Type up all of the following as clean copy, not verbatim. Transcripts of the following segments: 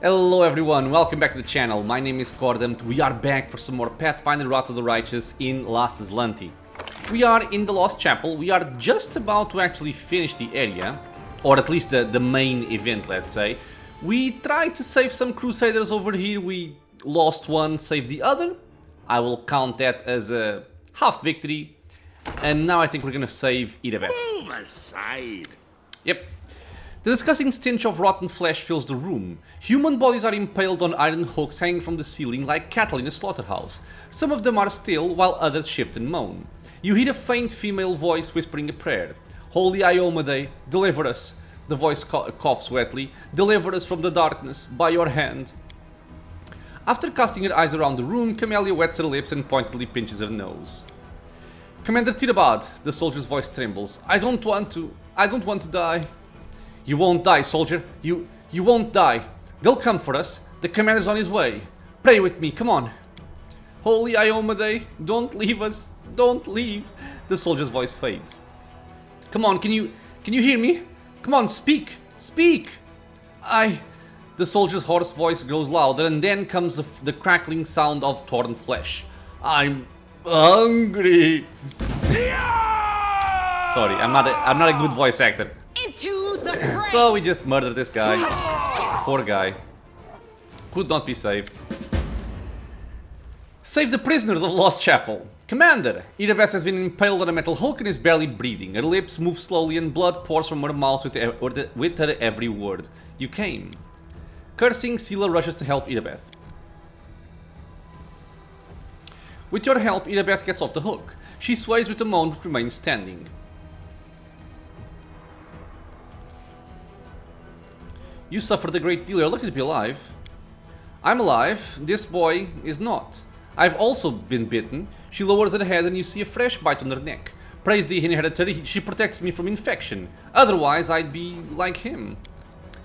Hello everyone, welcome back to the channel. My name is Cordam. We are back for some more Pathfinder Wrath of the Righteous in Last Azlanti. We are in the Lost Chapel. We are just about to actually finish the area, or at least the main event, let's say. We tried to save some Crusaders over here. We lost one, saved the other. I will count that as a half victory. And now I think we're gonna save Irabeth. Move aside. Yep. The disgusting stench of rotten flesh fills the room. Human bodies are impaled on iron hooks hanging from the ceiling like cattle in a slaughterhouse. Some of them are still, while others shift and moan. You hear a faint female voice whispering a prayer. Holy Iomade, deliver us. The voice coughs wetly. Deliver us from the darkness, by your hand. After casting her eyes around the room, Camellia wets her lips and pointedly pinches her nose. Commander Tirabad, the soldier's voice trembles. I don't want to die. You won't die, soldier. You won't die. They'll come for us. The commander's on his way. Pray with me, come on. Holy Iomade, don't leave us. Don't leave. The soldier's voice fades. Come on, can you hear me? Come on, speak. Speak. The soldier's hoarse voice grows louder, and then comes the crackling sound of torn flesh. I'm hungry. Sorry, I'm not a good voice actor. Into the fray. So we just murdered this guy. Poor guy. Could not be saved. Save the prisoners of Lost Chapel. Commander! Irabeth has been impaled on a metal hook and is barely breathing. Her lips move slowly and blood pours from her mouth with her every word. You came. Cursing, Scylla rushes to help Irabeth. With your help, Irabeth gets off the hook. She sways with a moan but remains standing. You suffered a great deal. You're lucky to be alive. I'm alive. This boy is not. I've also been bitten. She lowers her head and you see a fresh bite on her neck. Praise the inheritary, she protects me from infection. Otherwise, I'd be like him.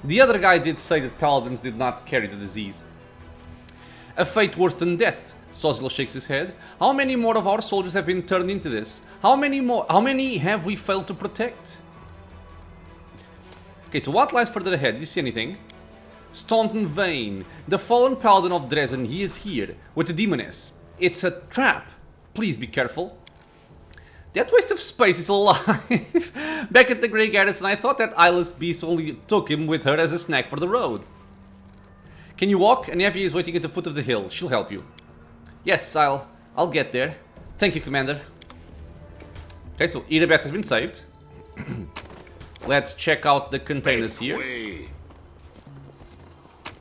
The other guy did say that paladins did not carry the disease. A fate worse than death. Sozil shakes his head. How many more of our soldiers have been turned into this? How many have we failed to protect? Okay, so what lies further ahead? Did you see anything? Staunton Vane, the fallen paladin of Dresden, he is here, with the demoness. It's a trap. Please be careful. That waste of space is alive. Back at the Grey Garrison, I thought that eyeless beast only took him with her as a snack for the road. Can you walk? Anevia is waiting at the foot of the hill. She'll help you. Yes, I'll get there. Thank you, Commander. Okay, so Irabeth has been saved. Let's check out the containers here.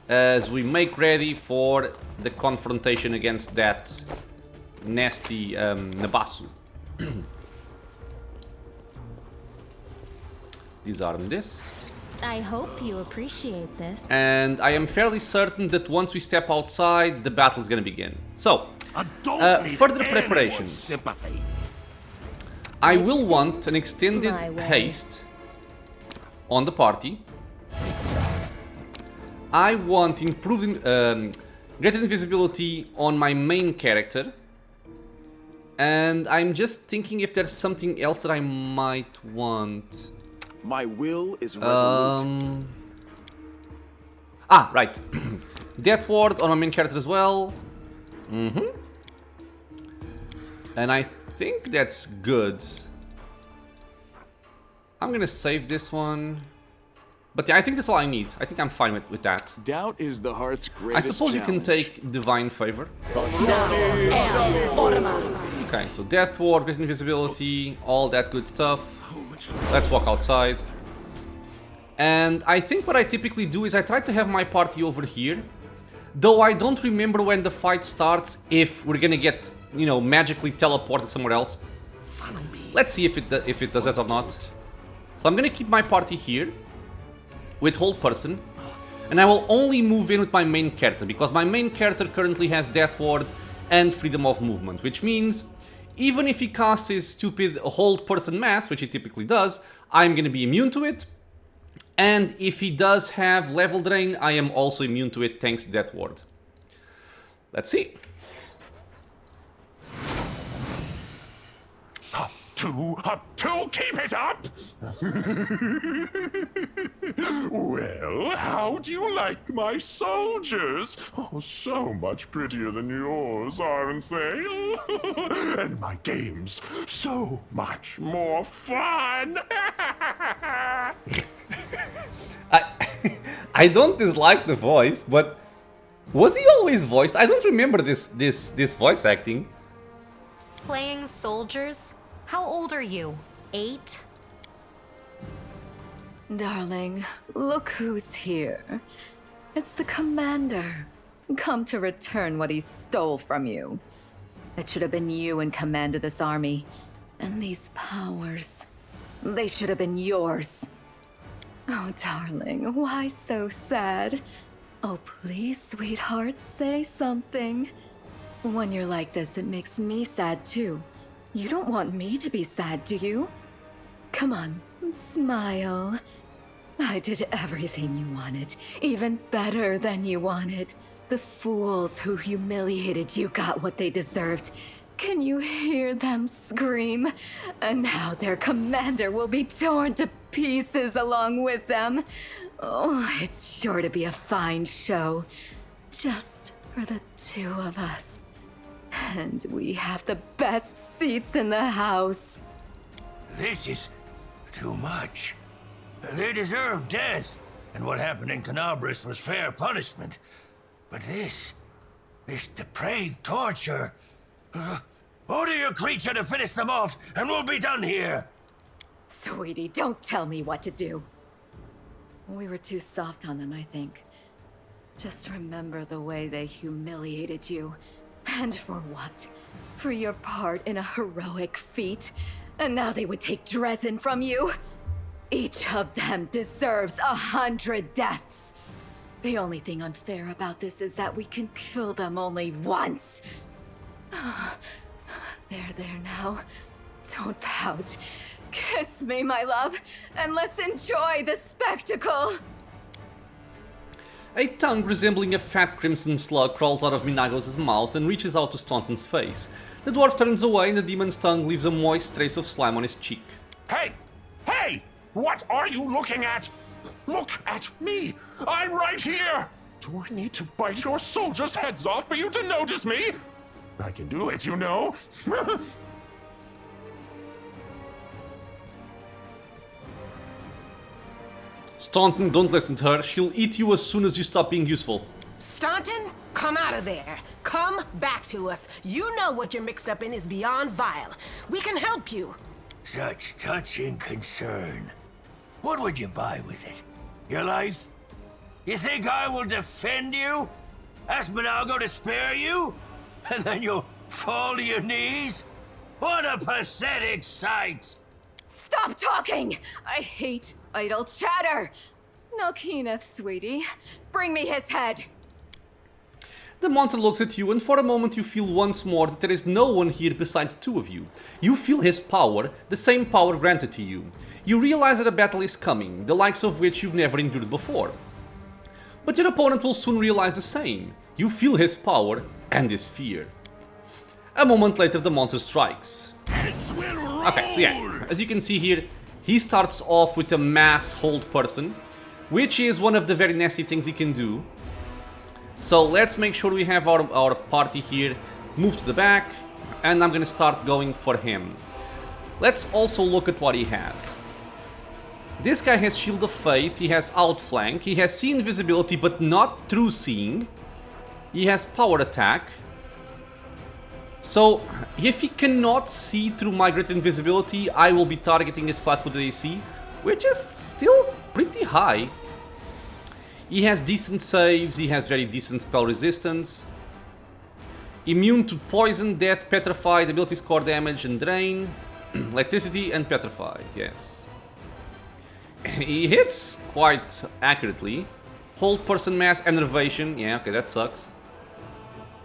As we make ready for the confrontation against that nasty Nabasu. Disarm this. I hope you appreciate this. And I am fairly certain that once we step outside, the battle is going to begin. So, further preparations. I will want an extended haste on the party. I want improved, greater invisibility on my main character. And I'm just thinking if there's something else that I might want. My will is resolute. Right. Death Ward on my main character as well. And I think that's good. I'm gonna save this one. But yeah, I think that's all I need. I think I'm fine with that. Doubt is the heart's I greatest suppose you can challenge. take Divine Favor. Okay, so Death Ward, Great Invisibility, all that good stuff. Let's walk outside. And I think what I typically do is I try to have my party over here. Though I don't remember when the fight starts, if we're gonna get, you know, magically teleported somewhere else. Let's see if it does that or not. So I'm gonna keep my party here with hold person, and I will only move in with my main character because my main character currently has Death Ward and freedom of movement, which means even if he casts his stupid hold person mass, which he typically does, I'm gonna be immune to it. And if he does have level drain, I am also immune to it thanks to Death Ward. Let's see. to keep it up. Well, how do you like my soldiers? Oh, so much prettier than yours, aren't they? And my games, so much more fun. I don't dislike the voice, but was he always voiced? I don't remember this voice acting. Playing soldiers? How old are you? 8? Darling, look who's here. It's the commander, come to return what he stole from you. It should have been you in command of this army. And these powers, they should have been yours. Oh, darling, why so sad? Oh, please, sweetheart, say something. When you're like this, it makes me sad too. You don't want me to be sad, do you? Come on, smile. I did everything you wanted, even better than you wanted. The fools who humiliated you got what they deserved. Can you hear them scream? And now their commander will be torn to pieces along with them. Oh, it's sure to be a fine show. Just for the two of us. And we have the best seats in the house. This is too much. They deserve death, and what happened in Canabris was fair punishment. But this depraved torture... order your creature to finish them off, and we'll be done here! Sweetie, don't tell me what to do. We were too soft on them, I think. Just remember the way they humiliated you. And for what? For your part in a heroic feat? And now they would take Dresden from you? Each of them deserves 100 deaths. The only thing unfair about this is that we can kill them only once. There now. Don't pout. Kiss me, my love, and let's enjoy the spectacle. A tongue resembling a fat crimson slug crawls out of Minagho's mouth and reaches out to Staunton's face. The dwarf turns away and the demon's tongue leaves a moist trace of slime on his cheek. Hey! Hey! What are you looking at? Look at me! I'm right here! Do I need to bite your soldiers' heads off for you to notice me? I can do it, you know. Staunton, don't listen to her. She'll eat you as soon as you stop being useful. Staunton, come out of there. Come back to us. You know what you're mixed up in is beyond vile. We can help you. Such touching concern. What would you buy with it? Your life? You think I will defend you? Ask Minagho to spare you? And then you'll fall to your knees? What a pathetic sight! Stop talking! I hate idle chatter. Nulkineth, sweetie, bring me his head. The monster looks at you and for a moment you feel once more that there is no one here besides the two of you. You feel his power, the same power granted to you. You realize that a battle is coming, the likes of which you've never endured before. But your opponent will soon realize the same. You feel his power and his fear. A moment later the monster strikes. Okay, so yeah, as you can see here, he starts off with a mass hold person, which is one of the very nasty things he can do. So let's make sure we have our party here move to the back, and I'm gonna start going for him. Let's also look at what he has. This guy has Shield of Faith, he has Outflank, he has See Invisibility but not True Seeing, he has Power Attack. So, if he cannot see through my Great Invisibility, I will be targeting his flat-footed AC, which is still pretty high. He has decent saves, he has very decent spell resistance. Immune to Poison, Death, Petrified, Ability Score Damage and Drain. Electricity and Petrified, yes. He hits quite accurately. Hold Person Mass, Enervation, yeah, okay, that sucks.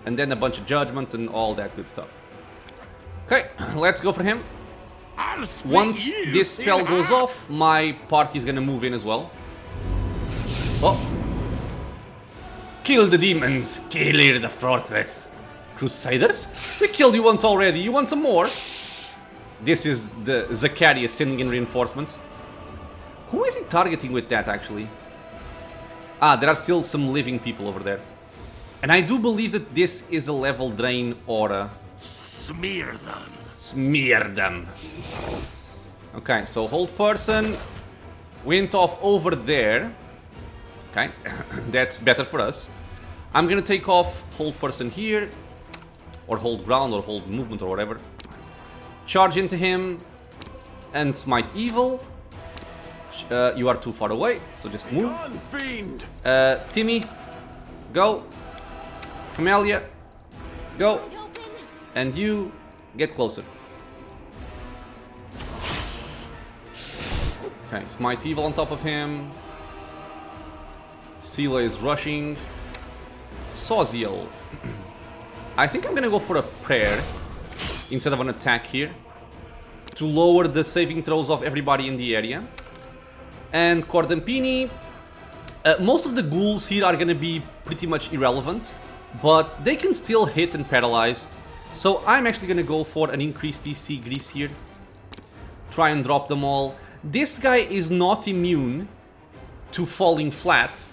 And then a bunch of Judgment and all that good stuff. Okay, let's go for him. Once this spell goes off, my party is gonna move in as well. Oh. Kill the demons, clear the fortress. Crusaders? We killed you once already, you want some more? This is the Zacharias sending in reinforcements. Who is he targeting with that, actually? Ah, there are still some living people over there. And I do believe that this is a level drain aura. Smear them. Smear them. Okay, so hold person went off over there. Okay, that's better for us. I'm gonna take off hold person here, or hold ground, or hold movement, or whatever. Charge into him and smite evil. You are too far away, so just move. Fiend. Timmy, go. Camellia, go. And you get closer. Okay, smite evil on top of him. Sela is rushing. Soziel. I think I'm gonna go for a prayer instead of an attack here to lower the saving throws of everybody in the area. And Cordampini. Most of the ghouls here are gonna be pretty much irrelevant, but they can still hit and paralyze. So I'm actually gonna go for an increased DC grease here. Try and drop them all. This guy is not immune to falling flat.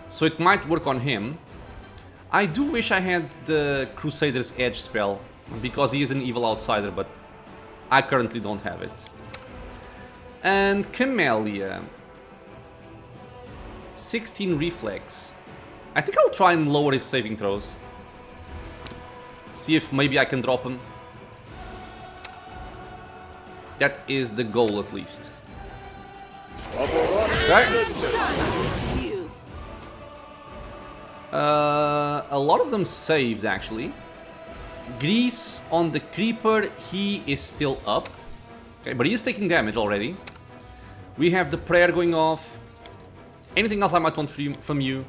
So it might work on him. I do wish I had the Crusader's Edge spell, because he is an evil outsider, but I currently don't have it. And Camellia. 16 reflex. I think I'll try and lower his saving throws. See if maybe I can drop him. That is the goal, at least. Okay. A lot of them saved, actually. Grease on the Creeper, he is still up. Okay, but he is taking damage already. We have the prayer going off. Anything else I might want from you?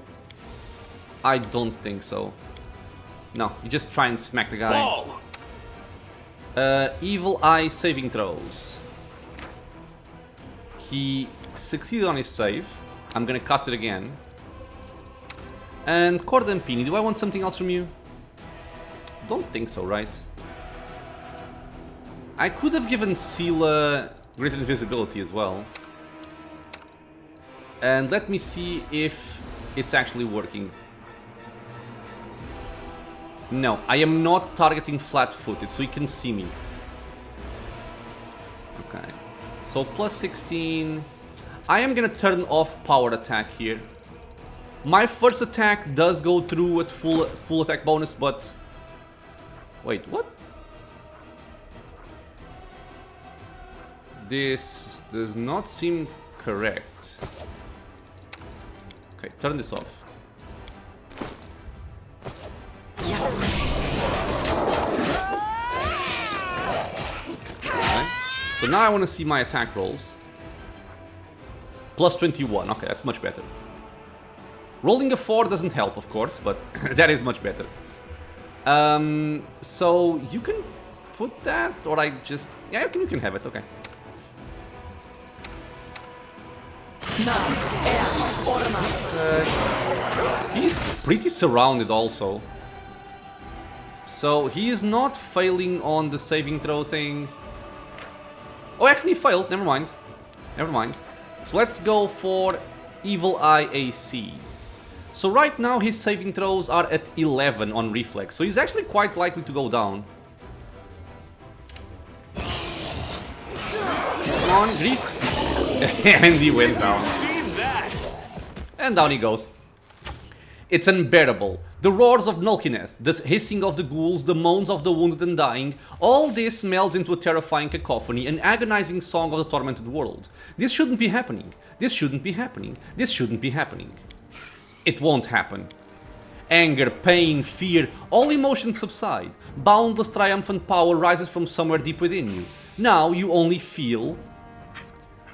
I don't think so. No, you just try and smack the guy. Fall. Evil Eye saving throws. He succeeded on his save. I'm gonna cast it again. And Cordampini, do I want something else from you? Don't think so, right? I could have given Sela greater invisibility as well. And let me see if it's actually working. No, I am not targeting flat-footed, so he can see me. Okay. So plus 16. I am gonna turn off power attack here. My first attack does go through at full attack bonus, but... Wait, what? This does not seem correct. Okay, turn this off. Okay. So now I want to see my attack rolls. Plus 21, okay, that's much better. Rolling a 4 doesn't help, of course, but that is much better. So you can put that, or I just... Yeah, you can have it, okay. He's pretty surrounded also. So he is not failing on the saving throw thing. Oh, actually he failed, never mind. Never mind. So let's go for Evil Eye AC. So right now his saving throws are at 11 on reflex, so he's actually quite likely to go down. Come on, Grease. And he went down. And down he goes. It's unbearable. The roars of Nulkineth, the hissing of the ghouls, the moans of the wounded and dying, all this melds into a terrifying cacophony, an agonizing song of the tormented world. This shouldn't be happening. This shouldn't be happening. This shouldn't be happening. It won't happen. Anger, pain, fear, all emotions subside. Boundless triumphant power rises from somewhere deep within you. Now you only feel...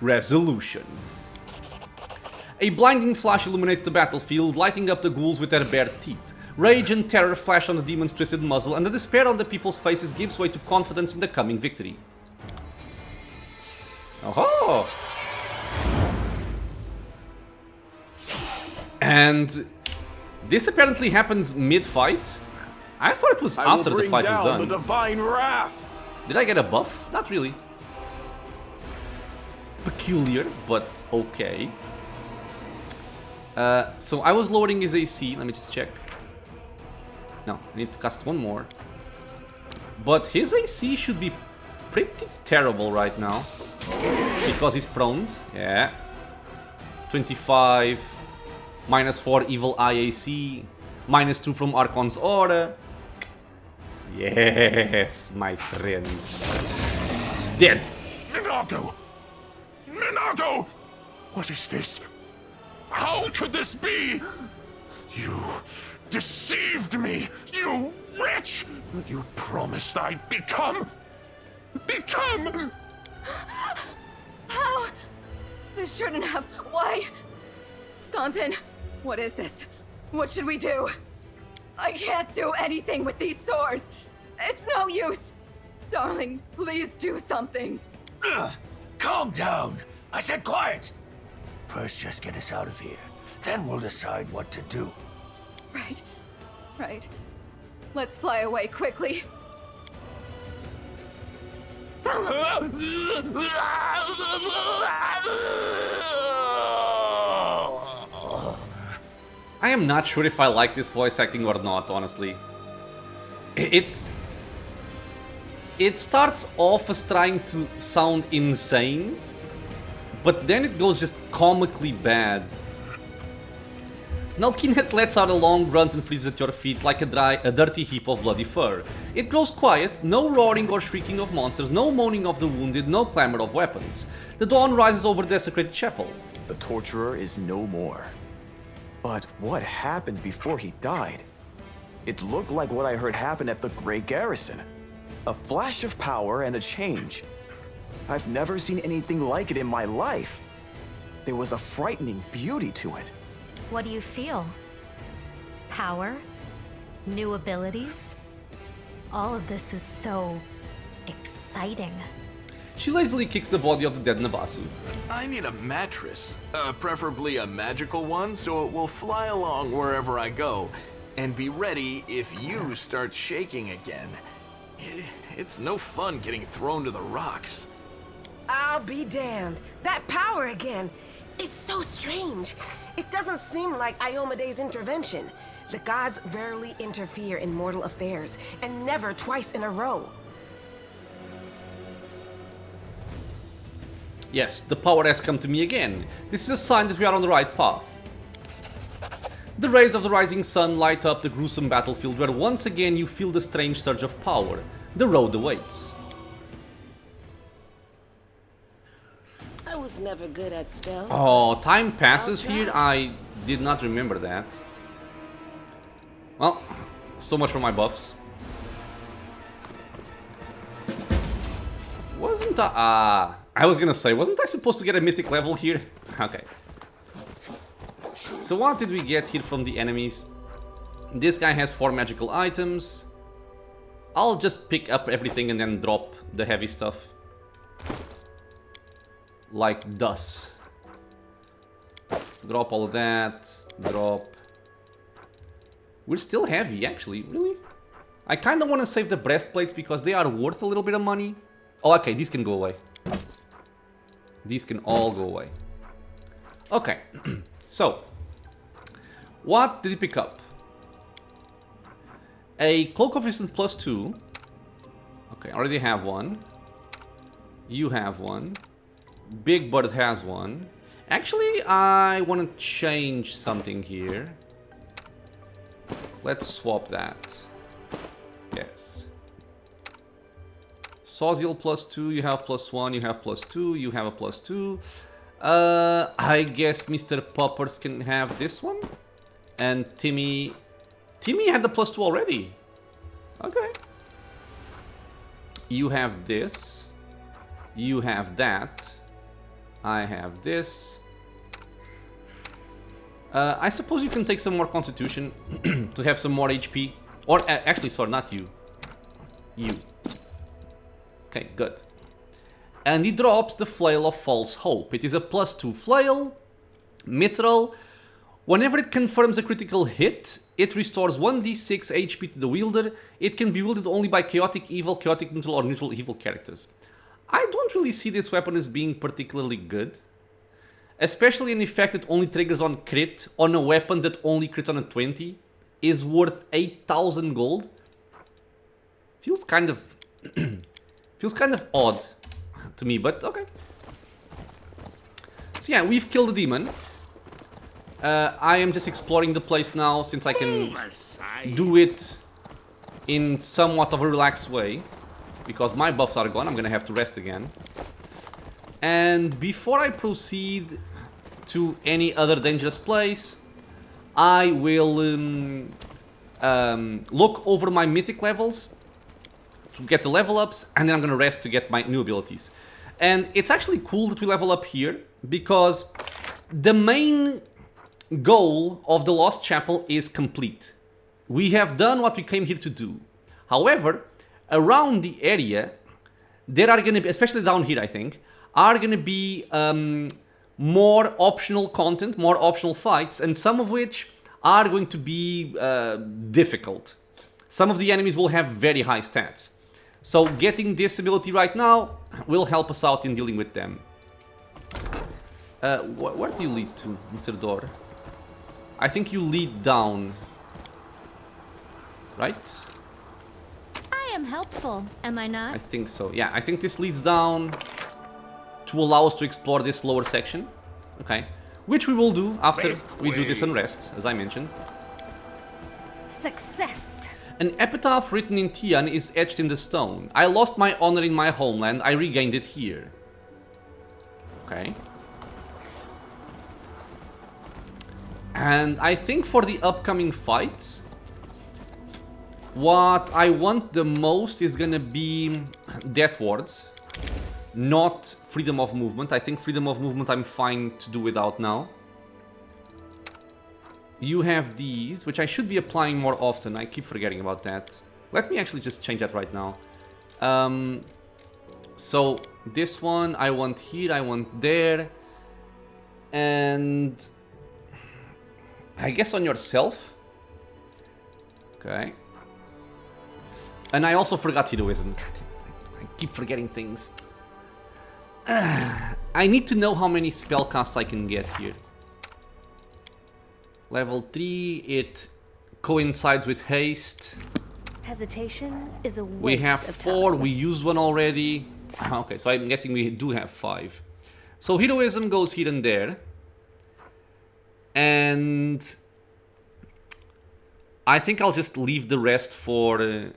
resolution. A blinding flash illuminates the battlefield, lighting up the ghouls with their bared teeth. Rage and terror flash on the demon's twisted muzzle, and the despair on the people's faces gives way to confidence in the coming victory. Oh! And this apparently happens mid-fight. I thought it was after the fight was done. The divine wrath. Did I get a buff? Not really. Peculiar, but okay. So I was lowering his AC. Let me just check. No, I need to cast one more. But his AC should be pretty terrible right now. Because he's prone. Yeah. 25. -4 Evil Eye AC. -2 from Archon's Aura. Yes, my friends. Dead. Minagho! Minagho! What is this? How could this be? You deceived me, you wretch! You promised I'd become... How? This shouldn't have... Why? Staunton, what is this? What should we do? I can't do anything with these sores. It's no use. Darling, please do something. Calm down. I said quiet. First, just get us out of here. Then we'll decide what to do. Right. Let's fly away quickly. I am not sure if I like this voice acting or not, honestly. It starts off as trying to sound insane, but then it goes just comically bad. Nulkineth lets out a long grunt and freezes at your feet like a dirty heap of bloody fur. It grows quiet, no roaring or shrieking of monsters, no moaning of the wounded, no clamor of weapons. The dawn rises over the desecrated chapel. The torturer is no more. But what happened before he died? It looked like what I heard happened at the Great Garrison. A flash of power and a change. I've never seen anything like it in my life. There was a frightening beauty to it. What do you feel? Power? New abilities? All of this is so exciting. She lazily kicks the body of the dead Nabasu. I need a mattress, preferably a magical one, so it will fly along wherever I go, and be ready if you start shaking again. It's no fun getting thrown to the rocks. I'll be damned. That power again. It's so strange. It doesn't seem like Iomede's intervention. The gods rarely interfere in mortal affairs, and never twice in a row. Yes, the power has come to me again. This is a sign that we are on the right path. The rays of the rising sun light up the gruesome battlefield where once again you feel the strange surge of power. The road awaits. I was never good at stealth. Oh, time passes here? I did not remember that. Well, so much for my buffs. Wasn't I was gonna say, wasn't I supposed to get a mythic level here? Okay. So what did we get here from the enemies? This guy has 4 magical items. I'll just pick up everything and then drop the heavy stuff. Like thus. Drop all of that. Drop. We're still heavy, actually. Really? I kind of want to save the breastplates because they are worth a little bit of money. Oh, okay. These can go away. These can all go away. Okay. So. What did he pick up? A Cloak of Resistance +2. Okay, I already have one. You have one. Big Bird has one. Actually, I want to change something here. Let's swap that. Yes. Soziel +2, you have +1, you have +2, you have a +2. I guess Mr. Poppers can have this one. And Timmy had the +2 already. Okay. You have this. You have that. I have this. I suppose you can take some more constitution to have some more HP. Or actually, sorry, not you. You. Okay, good. And he drops the Flail of False Hope. It is a +2 flail, mithril, Whenever it confirms a critical hit, it restores 1d6 HP to the wielder. It can be wielded only by chaotic evil, chaotic neutral, or neutral evil characters. I don't really see this weapon as being particularly good. Especially an effect that only triggers on crit on a weapon that only crits on a 20 is worth 8,000 gold. Feels kind of odd to me, but okay. So yeah, we've killed the demon. I am just exploring the place now since I can do it in somewhat of a relaxed way. Because my buffs are gone, I'm gonna have to rest again. And before I proceed to any other dangerous place, I will look over my mythic levels to get the level ups, and then I'm gonna rest to get my new abilities. And it's actually cool that we level up here, because the main goal of the Lost Chapel is complete. We have done what we came here to do. However, around the area, there are gonna be, especially down here I think, are gonna be more optional content, more optional fights, and some of which are going to be difficult. Some of the enemies will have very high stats. So getting this ability right now will help us out in dealing with them. Where do you lead to, Mr. Door? I think you lead down. Right? I am helpful, am I not? I think so. Yeah, I think this leads down to allow us to explore this lower section. Okay. Which we will do after we do this unrest, as I mentioned. Success! An epitaph written in Tian is etched in the stone. I lost my honor in my homeland, I regained it here. Okay. And I think for the upcoming fights, what I want the most is gonna be death wards, not freedom of movement. I think freedom of movement I'm fine to do without now. You have these, which I should be applying more often. I keep forgetting about that. Let me actually just change that right now. So this one I want here, I want there. And I guess on yourself. Okay. And I also forgot heroism. I keep forgetting things. I need to know how many spellcasts I can get here. Level 3, it coincides with haste. Hesitation is a waste We have of 4, time. we used one already. Okay, so I'm guessing we do have 5. So heroism goes here and there. And I think I'll just leave the rest for...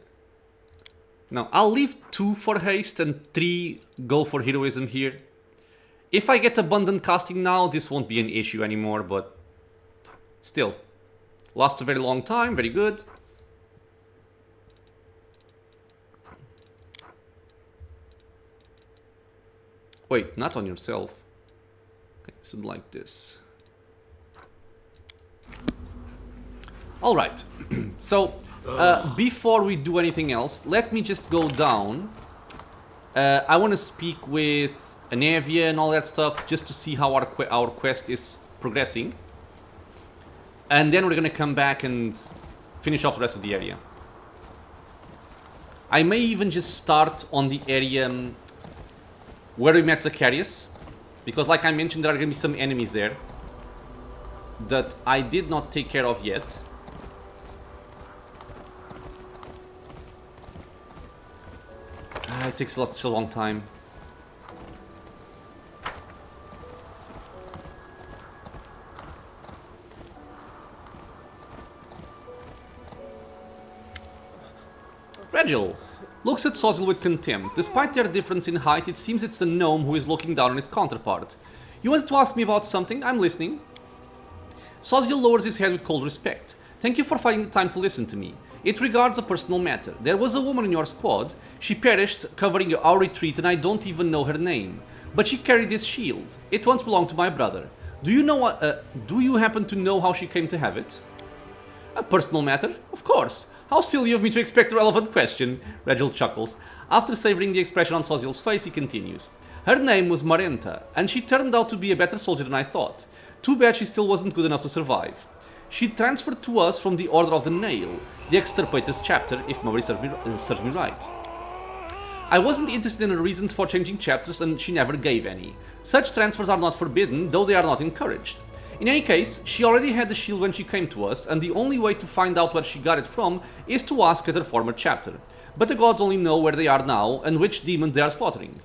No, I'll leave 2 for haste and 3 go for heroism here. If I get abundant casting now, this won't be an issue anymore, but still. Lasts a very long time, very good. Wait, not on yourself. Okay, something like this. Alright, so before we do anything else, let me just go down. I want to speak with Anevia and all that stuff, just to see how our quest is progressing. And then we're going to come back and finish off the rest of the area. I may even just start on the area where we met Zacharias, because like I mentioned, there are going to be some enemies there that I did not take care of yet. It takes such a long time. Regil looks at Sozil with contempt. Despite their difference in height, it seems it's the gnome who is looking down on his counterpart. You wanted to ask me about something? I'm listening. Sozil lowers his head with cold respect. Thank you for finding the time to listen to me. It regards a personal matter. There was a woman in your squad. She perished covering our retreat and I don't even know her name. But she carried this shield. It once belonged to my brother. Do you happen to know how she came to have it? A personal matter? Of course. How silly of me to expect a relevant question. Regil chuckles. After savoring the expression on Sozil's face, he continues. Her name was Marenta, and she turned out to be a better soldier than I thought. Too bad she still wasn't good enough to survive. She transferred to us from the Order of the Nail, the Extirpators chapter, if memory serves me right. I wasn't interested in her reasons for changing chapters and she never gave any. Such transfers are not forbidden, though they are not encouraged. In any case, she already had the shield when she came to us, and the only way to find out where she got it from is to ask at her former chapter. But the gods only know where they are now and which demons they are slaughtering.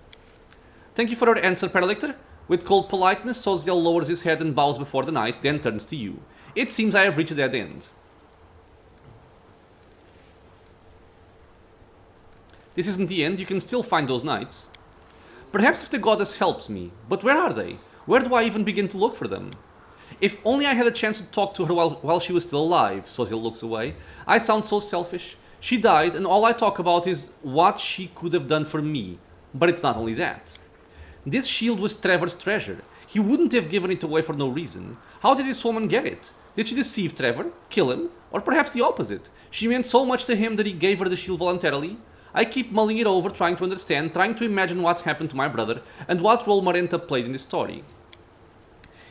Thank you for your answer, Paralictor. With cold politeness, Soziel lowers his head and bows before the knight, then turns to you. It seems I have reached a dead end. This isn't the end, you can still find those knights. Perhaps if the goddess helps me, but where are they? Where do I even begin to look for them? If only I had a chance to talk to her while she was still alive, Soziel looks away. I sound so selfish. She died, and all I talk about is what she could have done for me. But it's not only that. This shield was Trevor's treasure. He wouldn't have given it away for no reason. How did this woman get it? Did she deceive Trevor? Kill him? Or perhaps the opposite? She meant so much to him that he gave her the shield voluntarily? I keep mulling it over, trying to understand, trying to imagine what happened to my brother, and what role Marenta played in this story.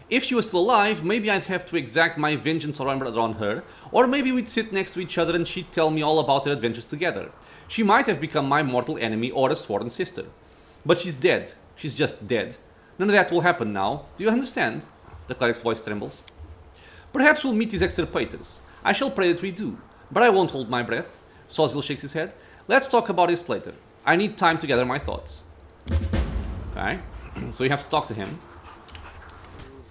If she was still alive, maybe I'd have to exact my vengeance on her, or maybe we'd sit next to each other and she'd tell me all about their adventures together. She might have become my mortal enemy or a sworn sister. But she's dead. She's just dead. None of that will happen now. Do you understand? The cleric's voice trembles. Perhaps we'll meet these extirpators. I shall pray that we do, but I won't hold my breath. Soziel shakes his head. Let's talk about this later. I need time to gather my thoughts. Okay, so you have to talk to him.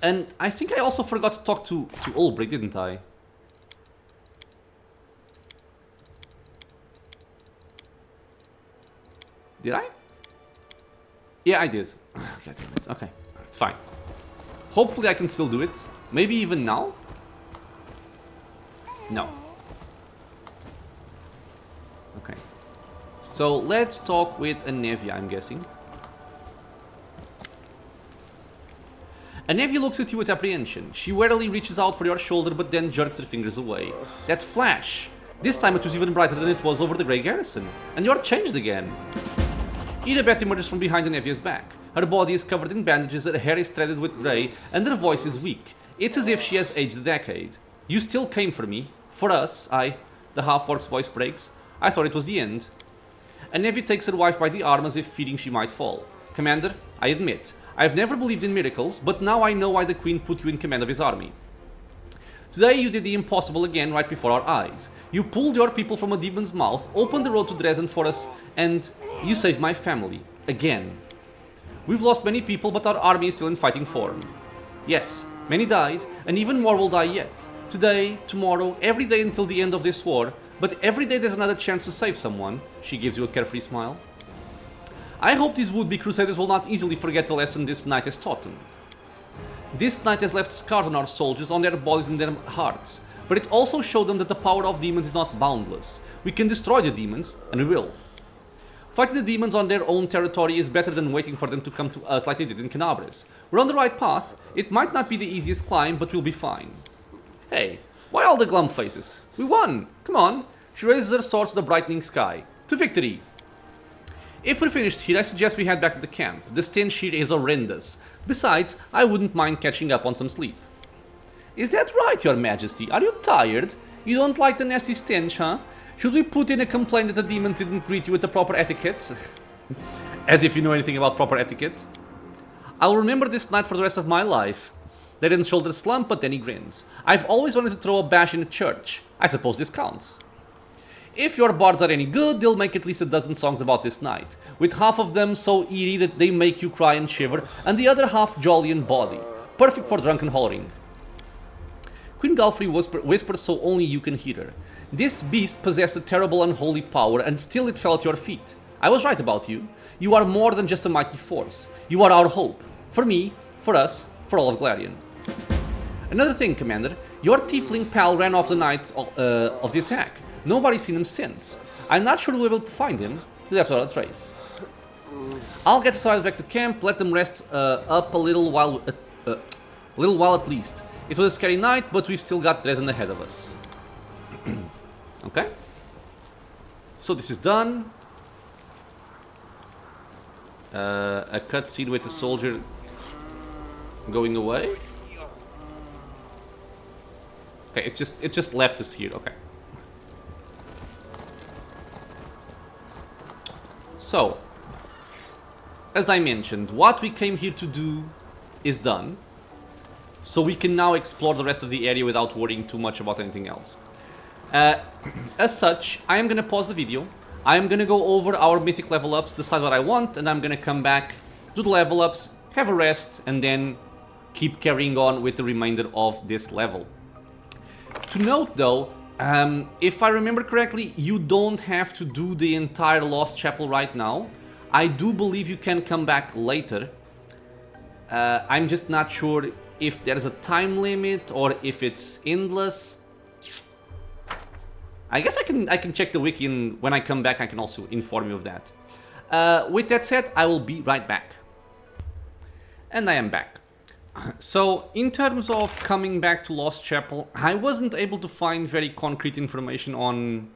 And I think I also forgot to talk to Ulbrich, didn't I? Did I? Yeah, I did. Okay, it's fine. Hopefully I can still do it. Maybe even now? No. Okay. So let's talk with Anevia, I'm guessing. Anevia looks at you with apprehension. She warily reaches out for your shoulder but then jerks her fingers away. That flash! This time it was even brighter than it was over the Grey Garrison. And you're changed again. Irabeth emerges from behind Anevia's back. Her body is covered in bandages, her hair is threaded with grey, and her voice is weak. It's as if she has aged a decade. You still came for me. For us, the half-orc's voice breaks. I thought it was the end. Anevia takes her wife by the arm as if fearing she might fall. Commander, I admit, I've never believed in miracles, but now I know why the Queen put you in command of his army. Today you did the impossible again right before our eyes. You pulled your people from a demon's mouth, opened the road to Dresden for us, and you saved my family. Again. We've lost many people, but our army is still in fighting form. Yes, many died, and even more will die yet. Today, tomorrow, every day until the end of this war, but every day there's another chance to save someone. She gives you a carefree smile. I hope these would-be crusaders will not easily forget the lesson this night has taught them. This night has left scars on our soldiers, on their bodies and their hearts, but it also showed them that the power of demons is not boundless. We can destroy the demons, and we will. Fighting the demons on their own territory is better than waiting for them to come to us like they did in Canabris. We're on the right path. It might not be the easiest climb, but we'll be fine. Hey, why all the glum faces? We won! Come on! She raises her sword to the brightening sky. To victory! If we're finished here, I suggest we head back to the camp. The stench here is horrendous. Besides, I wouldn't mind catching up on some sleep. Is that right, Your Majesty? Are you tired? You don't like the nasty stench, huh? Should we put in a complaint that the demons didn't greet you with the proper etiquette? As if you know anything about proper etiquette. I'll remember this night for the rest of my life. Darren's shoulders slump, but then he grins. I've always wanted to throw a bash in a church. I suppose this counts. If your bards are any good, they'll make at least a dozen songs about this night, with half of them so eerie that they make you cry and shiver, and the other half jolly and bawdy. Perfect for drunken hollering. Queen Galfrey whispers so only you can hear her. This beast possessed a terrible unholy power, and still it fell at your feet. I was right about you. You are more than just a mighty force. You are our hope. For me, for us, for all of Glarion. Another thing, Commander. Your tiefling pal ran off the night of the attack. Nobody's seen him since. I'm not sure we'll be able to find him. He left without a trace. I'll get us back to camp, let them rest up a little while at least. It was a scary night, but we've still got Dresden ahead of us. Okay. So this is done. A cutscene with the soldier going away. Okay, it just left us here. Okay. So, as I mentioned, what we came here to do is done. So we can now explore the rest of the area without worrying too much about anything else. As such, I am going to pause the video. I am going to go over our mythic level ups, decide what I want, and I'm going to come back, do the level ups, have a rest, and then keep carrying on with the remainder of this level. To note though, if I remember correctly, you don't have to do the entire Lost Chapel right now. I do believe you can come back later. I'm just not sure if there's a time limit or if it's endless. I guess I can check the wiki, and when I come back I can also inform you of that. With that said, I will be right back. And I am back. So, in terms of coming back to Lost Chapel, I wasn't able to find very concrete information on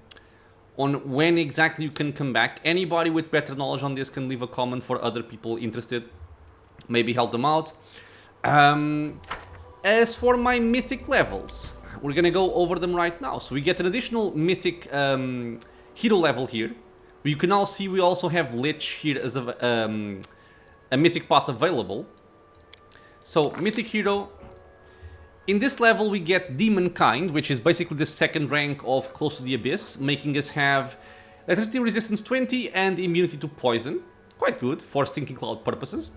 when exactly you can come back. Anybody with better knowledge on this can leave a comment for other people interested. Maybe help them out. As for my mythic levels, we're gonna go over them right now. So we get an additional mythic hero level here. You can now see we also have Lich here as a mythic path available. So mythic hero. In this level we get Demon Kind, which is basically the second rank of Close to the Abyss, making us have electricity resistance 20 and immunity to poison. Quite good for Stinking Cloud purposes.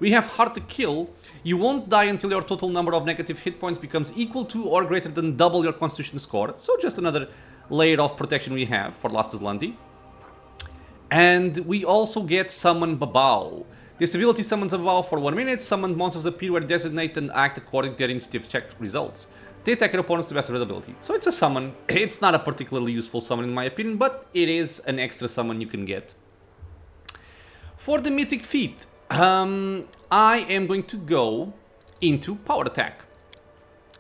We have Hard to Kill. You won't die until your total number of negative hit points becomes equal to or greater than double your constitution score. So just another layer of protection we have for Last Azlanti. And we also get Summon Babao. This ability summons a Babao for 1 minute. Summoned monsters appear where designate and act according to their initiative check results. They attack your opponents to the best of their ability. So it's a summon. It's not a particularly useful summon in my opinion, but it is an extra summon you can get. For the mythic feat, I am going to go into Power Attack.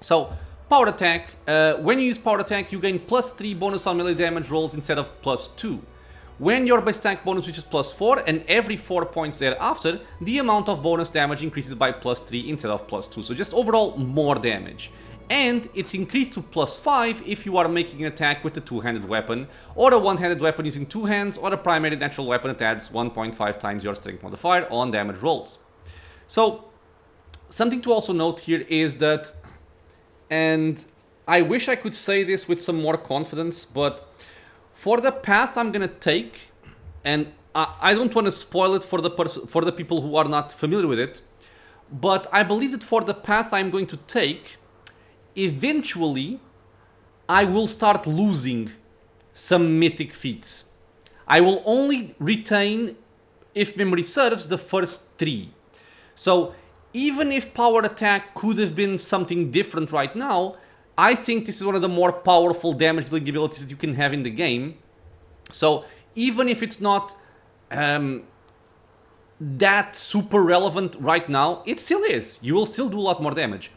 So, Power Attack, when you use Power Attack, you gain +3 bonus on melee damage rolls instead of +2. When your base attack bonus reaches +4, and every 4 points thereafter, the amount of bonus damage increases by +3 instead of +2. So just overall more damage. And it's increased to +5 if you are making an attack with a two-handed weapon, or a one-handed weapon using 2 hands, or a primary natural weapon that adds 1.5 times your strength modifier on damage rolls. So, something to also note here is that, and I wish I could say this with some more confidence, but for the path I'm gonna take, and I don't want to spoil it for the people who are not familiar with it, but I believe that for the path I'm going to take, eventually I will start losing some mythic feats. I will only retain, if memory serves, the first 3. So even if Power Attack could have been something different right now, I think this is one of the more powerful damage dealing abilities that you can have in the game. So even if it's not that super relevant right now, it still is. You will still do a lot more damage.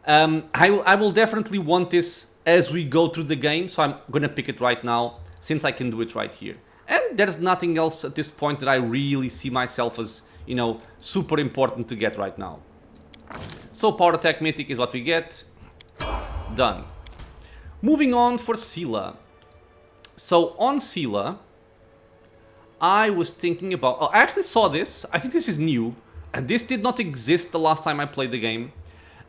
I will definitely want this as we go through the game, so I'm gonna pick it right now since I can do it right here. And there's nothing else at this point that I really see myself as, you know, super important to get right now. So Power Attack Mythic is what we get. Done. Moving on for Sela. So on Sela, I was thinking about... Oh, I actually saw this. I think this is new. And this did not exist the last time I played the game.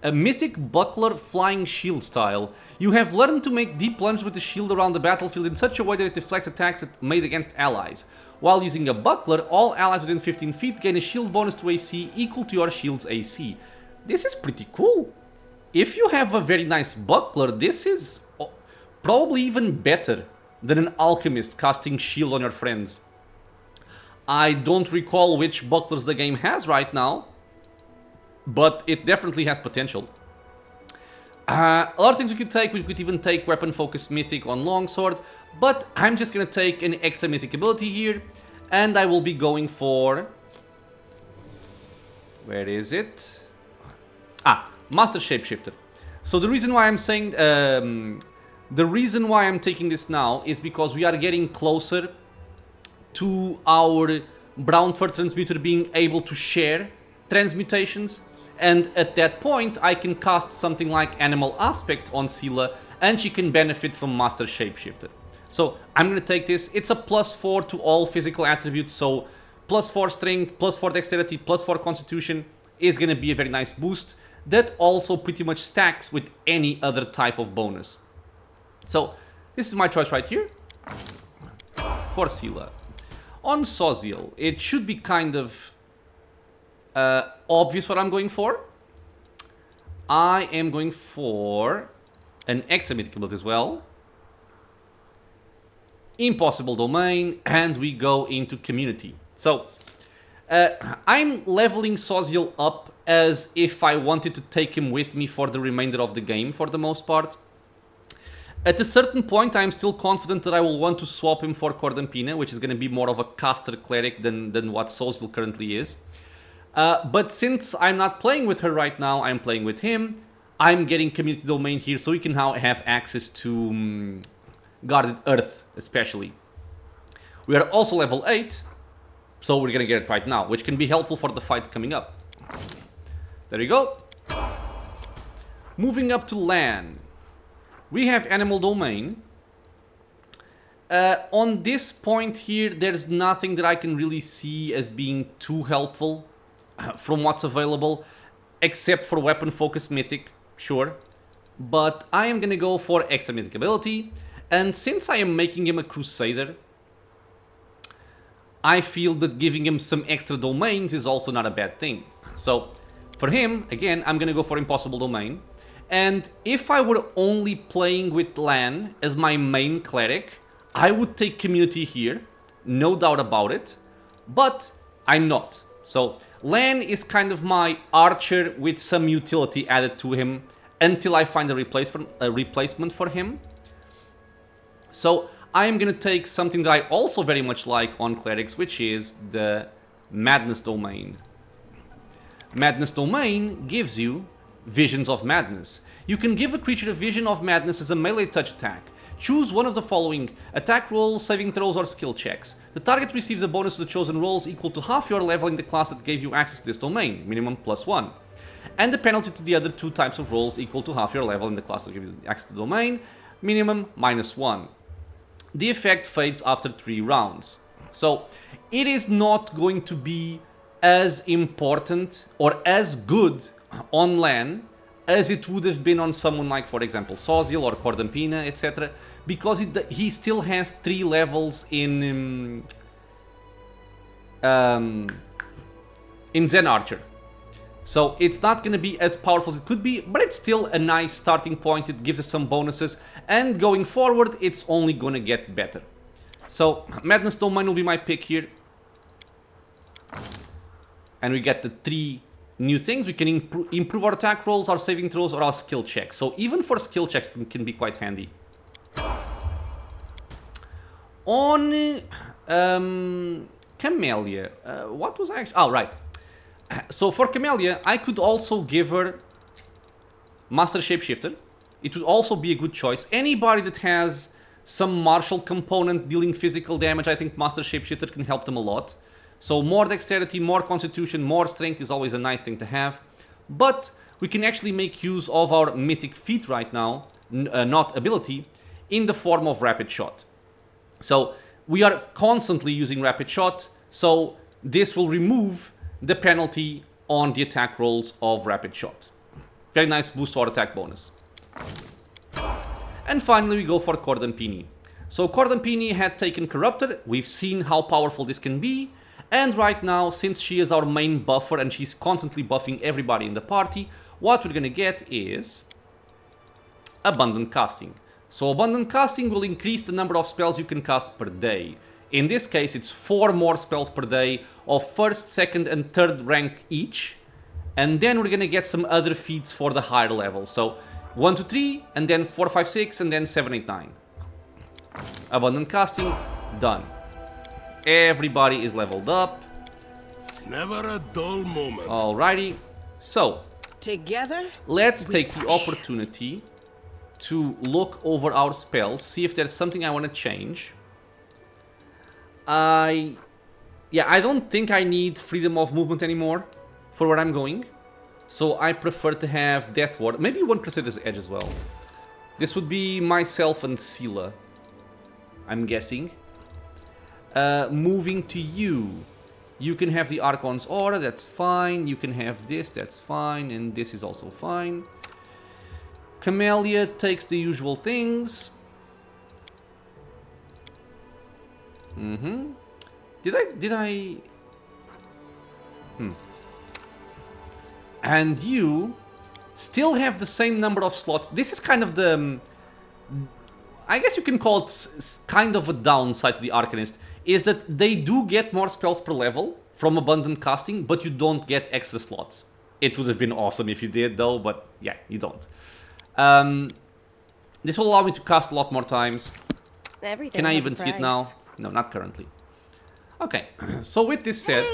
A Mythic Buckler Flying Shield style. You have learned to make deep lunges with the shield around the battlefield in such a way that it deflects attacks made against allies. While using a buckler, all allies within 15 feet gain a shield bonus to AC equal to your shield's AC. This is pretty cool. If you have a very nice buckler, this is probably even better than an alchemist casting shield on your friends. I don't recall which bucklers the game has right now, but it definitely has potential. A lot of things we could take. We could even take Weapon Focus Mythic on Longsword, but I'm just gonna take an extra Mythic ability here, and I will be going for... Where is it? Master Shapeshifter. So the reason why I'm saying... the reason why I'm taking this now is because we are getting closer to our Brown Fur Transmuter being able to share transmutations. And at that point, I can cast something like Animal Aspect on Seela, and she can benefit from Master Shapeshifter. So I'm going to take this. It's a +4 to all physical attributes, so +4 strength, +4 dexterity, +4 constitution is going to be a very nice boost that also pretty much stacks with any other type of bonus. So this is my choice right here for Seela. On Soziel, it should be kind of obvious what I'm going for. I am going for an extra mythic ability as well. Impossible Domain, and we go into Community. So, I'm leveling Soziel up as if I wanted to take him with me for the remainder of the game, for the most part. At a certain point, I'm still confident that I will want to swap him for Cordampina, which is going to be more of a caster cleric than what Soziel currently is. But since I'm not playing with her right now, I'm playing with him. I'm getting Community Domain here, so we can now have access to Guarded Earth, especially. We are also level 8, so we're gonna get it right now, which can be helpful for the fights coming up. There you go. Moving up to Lan. We have Animal Domain. On this point here, there's nothing that I can really see as being too helpful from what's available, except for Weapon Focus Mythic, sure. But I am gonna go for extra Mythic ability, and since I am making him a Crusader, I feel that giving him some extra domains is also not a bad thing. So, for him, again, I'm gonna go for Impossible Domain. And if I were only playing with Lan as my main cleric, I would take Community here, no doubt about it, but I'm not. So, Lan is kind of my archer with some utility added to him until I find a replacement for him. So, I am gonna take something that I also very much like on clerics, which is the Madness Domain. Madness Domain gives you Visions of Madness. You can give a creature a Vision of Madness as a melee touch attack. Choose one of the following: attack rolls, saving throws, or skill checks. The target receives a bonus to the chosen rolls equal to half your level in the class that gave you access to this domain, minimum +1. And the penalty to the other two types of rolls equal to half your level in the class that gave you access to the domain, minimum -1. The effect fades after 3 rounds. So, it is not going to be as important or as good on Lan as it would have been on someone like, for example, Soziel or Cordampina, etc. Because he still has 3 levels in Zen Archer. So it's not going to be as powerful as it could be, but it's still a nice starting point. It gives us some bonuses, and going forward, it's only going to get better. So Madness Domain will be my pick here. And we get the 3 new things. We can improve our attack rolls, our saving throws, or our skill checks. So even for skill checks, it can be quite handy. On Camellia, what was actually... Oh, right. So for Camellia, I could also give her Master Shapeshifter. It would also be a good choice. Anybody that has some martial component dealing physical damage, I think Master Shapeshifter can help them a lot. So more dexterity, more constitution, more strength is always a nice thing to have. But we can actually make use of our mythic feat right now, not ability, in the form of Rapid Shot. So we are constantly using Rapid Shot, so this will remove the penalty on the attack rolls of Rapid Shot. Very nice boost to our attack bonus. And finally we go for Cordampini. So Cordampini had taken Corrupted, we've seen how powerful this can be, and right now, since she is our main buffer and she's constantly buffing everybody in the party, what we're gonna get is Abundant Casting. So Abundant Casting will increase the number of spells you can cast per day. In this case, it's 4 more spells per day of 1st, 2nd, and 3rd rank each. And then we're gonna get some other feats for the higher levels. So 1 to 3, and then 4, 5, 6, and then 7, 8, 9. Abundant Casting, done. Everybody is leveled up. Never a dull moment. Alrighty. So, together, let's take the opportunity to look over our spells, see if there's something I want to change. I don't think I need freedom of movement anymore for where I'm going. So I prefer to have Death Ward. Maybe one Crusader's Edge as well. This would be myself and Scylla, I'm guessing. Moving to you. You can have the Archon's Aura, that's fine. You can have this, that's fine. And this is also fine. Camellia takes the usual things. Did I... And you still have the same number of slots. This is kind of the... I guess you can call it kind of a downside to the Arcanist. Is that they do get more spells per level from abundant casting, but you don't get extra slots. It would have been awesome if you did though, but yeah, you don't. This will allow me to cast a lot more times. Everything Can I has a even see it price. now? No, not currently. Okay, so with this said,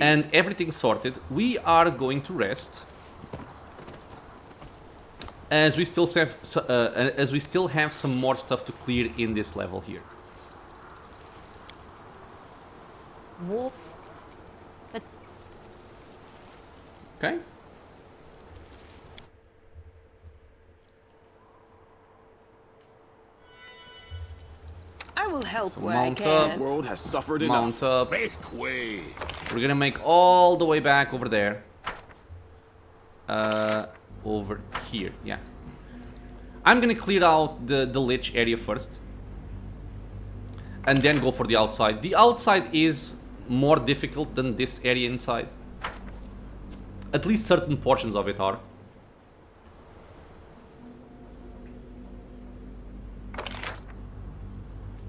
and everything sorted, we are going to rest. As we still have some more stuff to clear in this level here. Whoop. Okay. I will help So where I mount can. up. The world has suffered Mount enough. up. Make way. We're gonna make all the way back over there. Over here, yeah. I'm gonna clear out the Lich area first. And then go for the outside. The outside is more difficult than this area inside. At least certain portions of it are.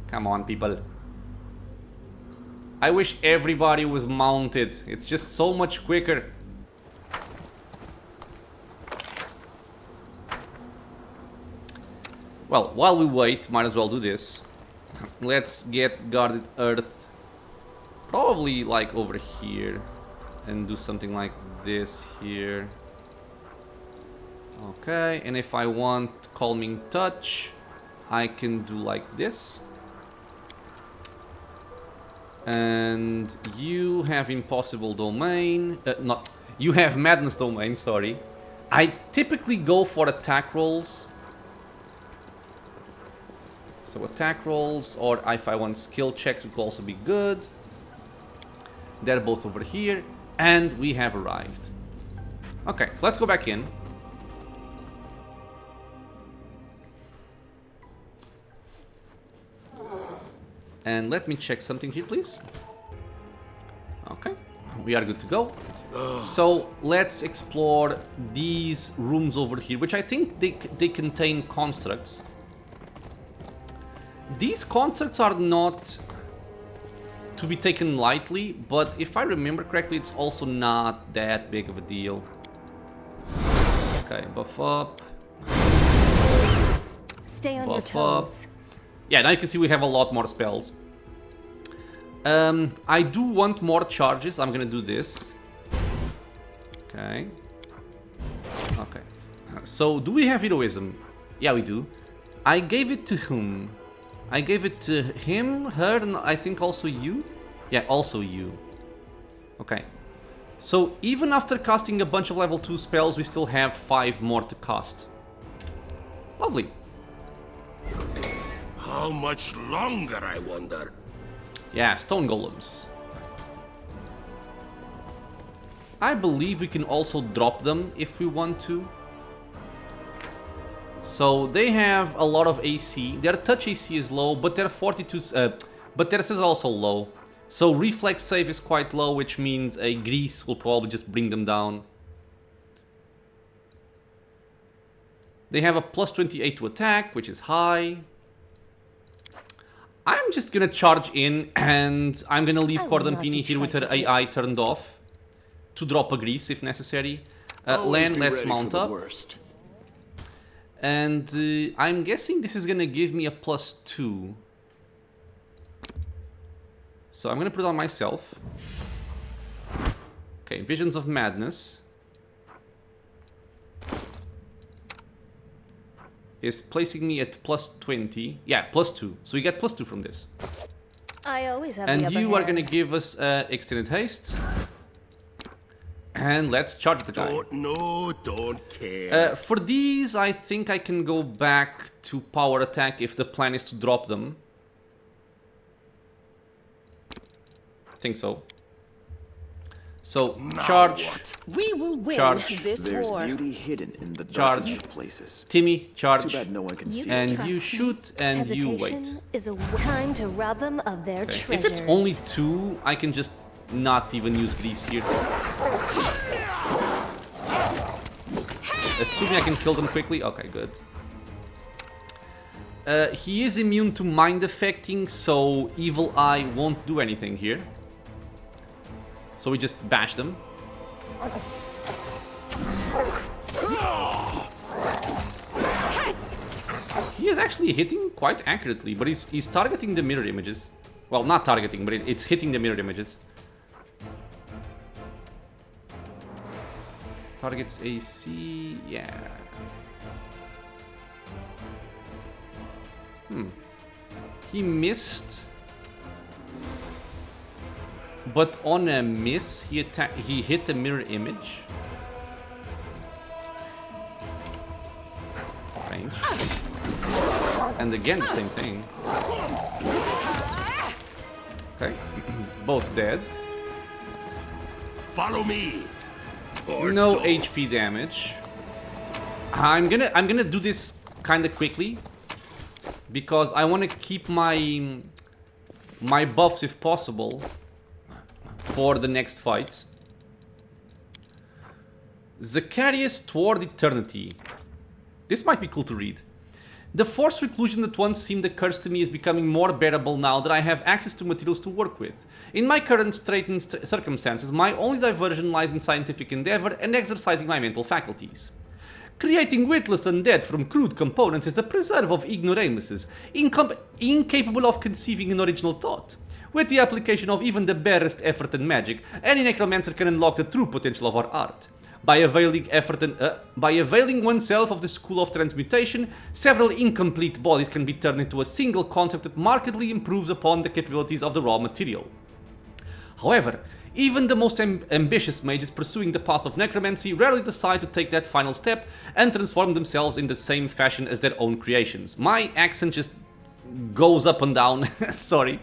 Come on, people. I wish everybody was mounted. It's just so much quicker. Well, while we wait, might as well do this. Let's get Guarded Earth probably like over here and do something like this here. Okay, and if I want Calming Touch, I can do like this. And you have Impossible Domain, you have Madness Domain, sorry. I typically go for attack rolls. So attack rolls, or if I want skill checks would also be good. They're both over here, and we have arrived. Okay, so let's go back in. And let me check something here, please. Okay, we are good to go. So let's explore these rooms over here, which I think they contain constructs. These constructs are not to be taken lightly, but if I remember correctly, it's also not that big of a deal. Okay, buff up. Stay on your Buff up. toes. Yeah, now you can see we have a lot more spells. I do want more charges. I'm gonna do this. Okay. Okay. So, do we have heroism? Yeah, we do. I gave it to whom? I gave it to him, her, and I think also you? Yeah, also you. Okay. So, even after casting a bunch of level 2 spells, we still have 5 more to cast. Lovely. How much longer, I wonder? Yeah, stone golems. I believe we can also drop them if we want to. So they have a lot of AC. Their touch AC is low, but their fortitude, but theirs is also low. So reflex save is quite low, which means a grease will probably just bring them down. They have a plus 28 to attack, which is high. I'm just gonna charge in, and I'm gonna leave Cordampini here with her AI turned off to drop a grease if necessary. Lan, let's mount up. And I'm guessing this is gonna give me a plus 2. So I'm gonna put it on myself. Okay, Visions of Madness is placing me at plus 20. Yeah, plus 2. So we get plus 2 from this. I always have And the upper you are hand. gonna give us extended haste. And let's charge the guy. Don't know, don't care. For these, I think I can go back to power attack if the plan is to drop them. I think so. So, charge. We will win Charge. this There's war. beauty hidden in the Charge. darkest of places. Timmy, charge. Too bad no one can see it. And you shoot and you wait. Hesitation is a time to rob them of their Okay. treasures. If it's only 2, I can just not even use grease here. Assuming I can kill them quickly. Okay, good. He is immune to mind affecting, so Evil Eye won't do anything here. So we just bash them. He is actually hitting quite accurately, but he's targeting the mirror images. Well, not targeting, but it's hitting the mirror images. Targets AC, yeah. He missed. But on a miss, he hit the mirror image. Strange. And again, the same thing. Okay, both dead. Follow me. Or No don't. HP damage. I'm gonna do this kind of quickly because I want to keep my buffs if possible for the next fights. Zacharias Toward Eternity. This might be cool to read. The forced reclusion that once seemed a curse to me is becoming more bearable now that I have access to materials to work with. In my current straitened circumstances, my only diversion lies in scientific endeavor and exercising my mental faculties. Creating witless undead from crude components is the preserve of ignoramuses, incapable of conceiving an original thought. With the application of even the barest effort and magic, any necromancer can unlock the true potential of our art. By availing oneself of the school of transmutation, several incomplete bodies can be turned into a single concept that markedly improves upon the capabilities of the raw material. However, even the most ambitious mages pursuing the path of necromancy rarely decide to take that final step and transform themselves in the same fashion as their own creations. My accent just goes up and down. Sorry.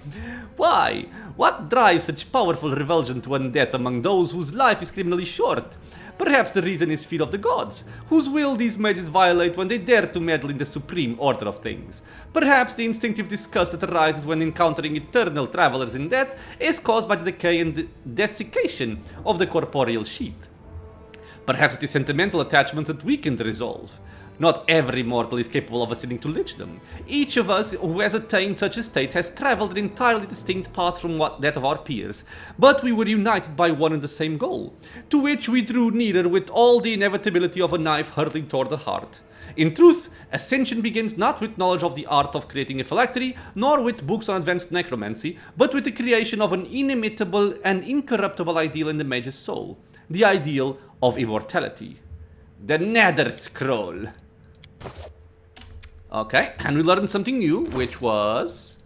Why? What drives such powerful revulsion to undeath among those whose life is criminally short? Perhaps the reason is fear of the gods, whose will these mages violate when they dare to meddle in the supreme order of things. Perhaps the instinctive disgust that arises when encountering eternal travelers in death is caused by the decay and desiccation of the corporeal sheath. Perhaps it is sentimental attachments that weaken the resolve. Not every mortal is capable of ascending to lichdom. Each of us who has attained such a state has travelled an entirely distinct path from that of our peers, but we were united by one and the same goal, to which we drew nearer with all the inevitability of a knife hurtling toward the heart. In truth, ascension begins not with knowledge of the art of creating a phylactery, nor with books on advanced necromancy, but with the creation of an inimitable and incorruptible ideal in the mage's soul, the ideal of immortality. The Nether Scroll. Okay, and we learned something new, which was...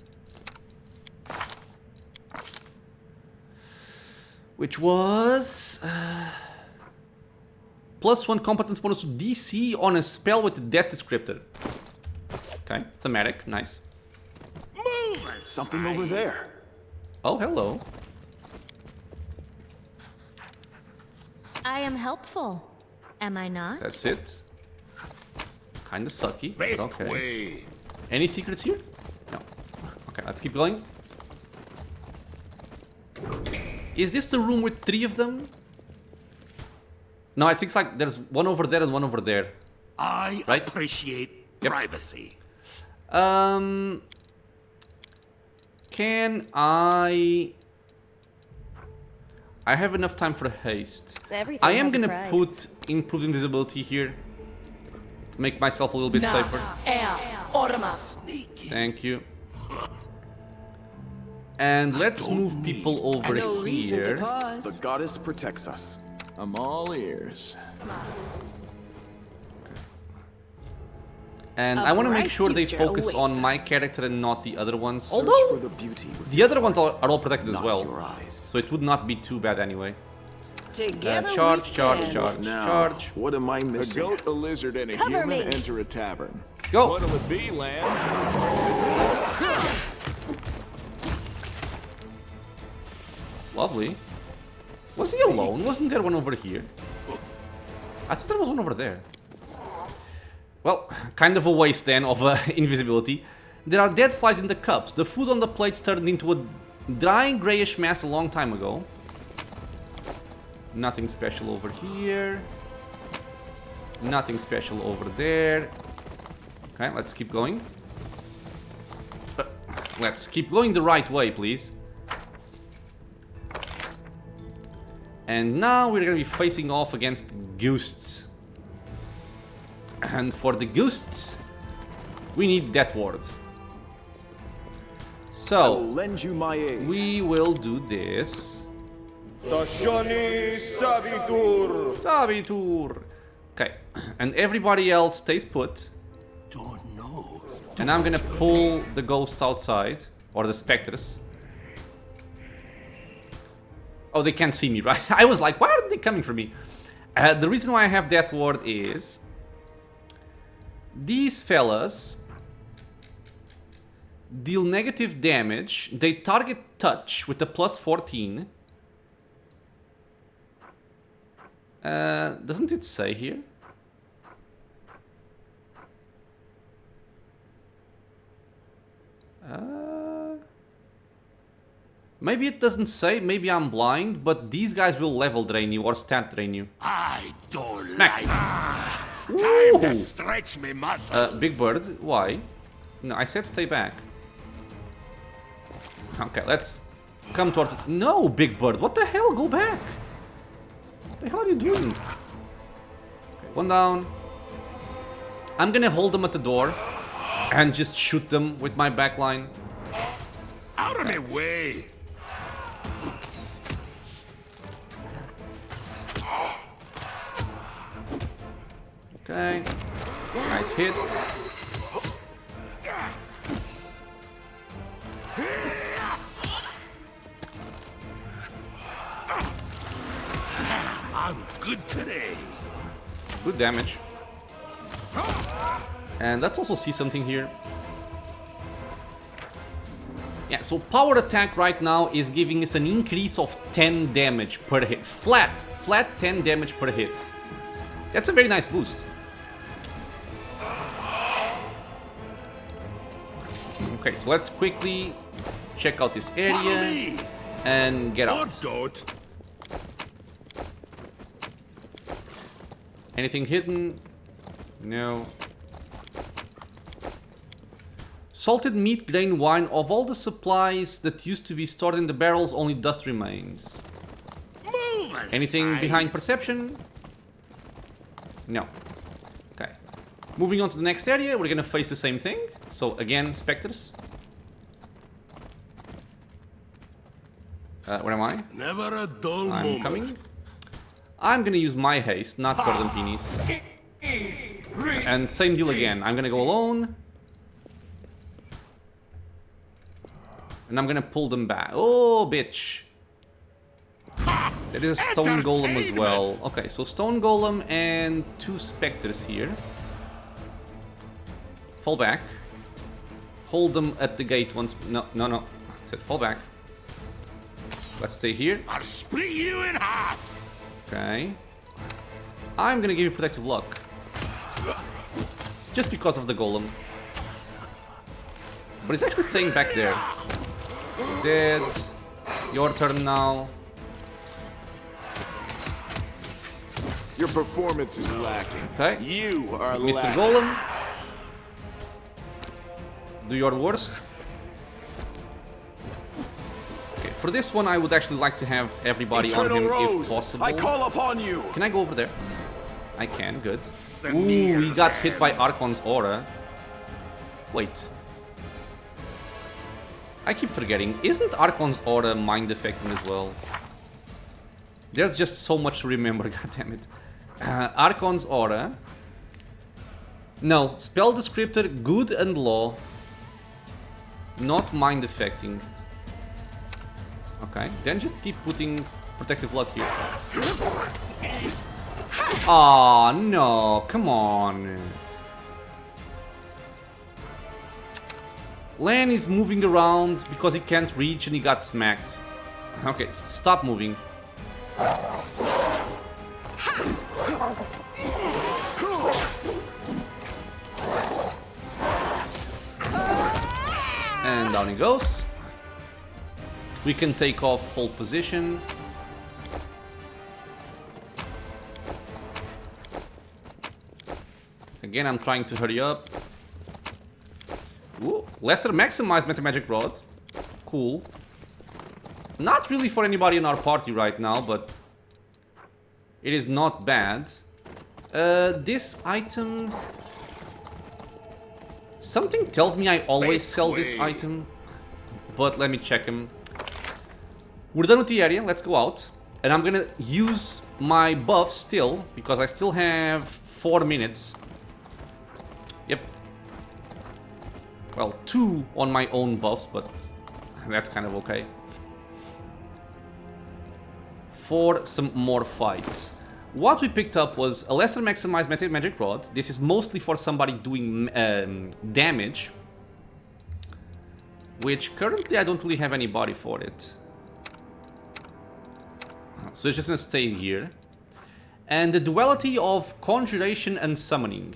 +1 competence bonus to DC on a spell with the death descriptor. Okay, thematic, nice. Something over there. Oh, hello. I am helpful, am I not? That's it. Kinda sucky, Make but okay. way. Any secrets here? No. Okay, let's keep going. Is this the room with 3 of them? No, it looks like there's one over there and one over there. I Right? appreciate Yep. privacy. Can I have enough time for haste. Everything I am has a gonna price. put improved invisibility here to make myself a little bit safer. Thank you. And let's move people over here. The goddess protects us. I'm all ears. And I want to make sure they focus on my character and not the other ones. Search for Although the beauty the other ones are all protected as not well, your eyes. so it would not be too bad anyway. Together Charge, we charge, stand. charge, Now, charge. what am I A missing? goat, a lizard, and a Cover human me. enter a tavern. Let's go. What'll it be, lamb? Lovely. Was he alone? Wasn't there one over here? I thought there was one over there. Well, kind of a waste then of invisibility. There are dead flies in the cups. The food on the plates turned into a dry grayish mass a long time ago. Nothing special over here. Nothing special over there. Okay, let's keep going. Let's keep going the right way, please. And now we're gonna be facing off against ghosts. And for the ghosts, we need Death Ward. I will So, lend you my aid. we will do this. Savitur! Okay, and everybody else stays put. Don't know. And I'm gonna pull the ghosts outside, or the specters. Oh, they can't see me, right? I was like, why aren't they coming for me? The reason why I have Death Ward is... these fellas deal negative damage. They target touch with a plus 14. Doesn't it say here? Maybe it doesn't say, maybe I'm blind, but these guys will level drain you or stat drain you. I don't Smack. like. Time Ooh. to stretch me muscle. Big Bird, why? No, I said stay back. Okay, let's come towards... No, Big Bird, what the hell? Go back! What the hell are you doing? Okay, one down. I'm gonna hold them at the door and just shoot them with my backline. Out of my way. Okay, nice hits. I'm good today. Good damage. And let's also see something here. Yeah, so power attack right now is giving us an increase of 10 damage per hit. Flat 10 damage per hit. That's a very nice boost. Okay, so let's quickly check out this Follow area me. and get Or out. don't. Anything hidden? No. Salted meat, grain, wine. Of all the supplies that used to be stored in the barrels, only dust remains. Move aside. Anything behind perception? No. Okay. Moving on to the next area, we're gonna face the same thing. So again, specters. Where am I? Never a dull I'm moment. coming. I'm gonna use my haste, not Gordon Peonies. And same deal again. I'm gonna go alone. And I'm gonna pull them back. Oh, bitch. There is a stone golem as well. Okay, so stone golem and 2 specters here. Fall back. Hold them at the gate once. No. I said fall back. Let's stay here. I'll split you in half. Okay. I'm gonna give you protective luck. Just because of the golem. But he's actually staying back there. Dead. Your turn now. Your performance is lacking. Okay. You are Mr. lacking. Golem. Do your worst. Okay, for this one I would actually like to have everybody on him if possible. I call upon you. Can I go over there? I can, good. Ooh, he got hit by Archon's aura. Wait. I keep forgetting. Isn't Archon's aura mind affecting as well? There's just so much to remember, goddammit. Archon's aura. No, spell descriptor, good and law. Not mind affecting. Okay, then just keep putting protective lot here. Aw, no, come on. Lan is moving around because he can't reach and he got smacked. Okay, so stop moving. And down he goes. We can take off hold position. Again, I'm trying to hurry up. Ooh, lesser maximized Metamagic Rod. Cool. Not really for anybody in our party right now, but it is not bad. This item... Something tells me I always sell this item, but let me check him. We're done with the area, let's go out. And I'm gonna use my buff still, because I still have 4 minutes. Yep. Well, 2 on my own buffs, but that's kind of okay. For some more fights. What we picked up was a lesser maximized magic rod. This is mostly for somebody doing damage, which currently I don't really have anybody for it. So it's just gonna stay here. And the duality of conjuration and summoning.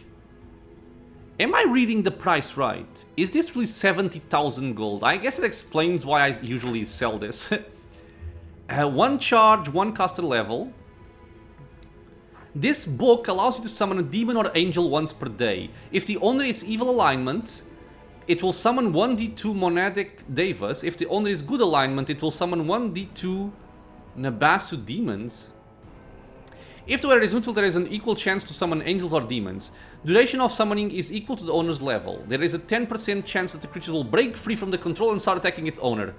Am I reading the price right? Is this really 70,000 gold? I guess it explains why I usually sell this. 1 charge, 1 caster level. This book allows you to summon a demon or angel once per day. If the owner is evil alignment, it will summon 1d2 monadic devas. If the owner is good alignment, it will summon 1d2 Nabasu demons. If the wearer is neutral, there is an equal chance to summon angels or demons. Duration of summoning is equal to the owner's level. There is a 10% chance that the creature will break free from the control and start attacking its owner.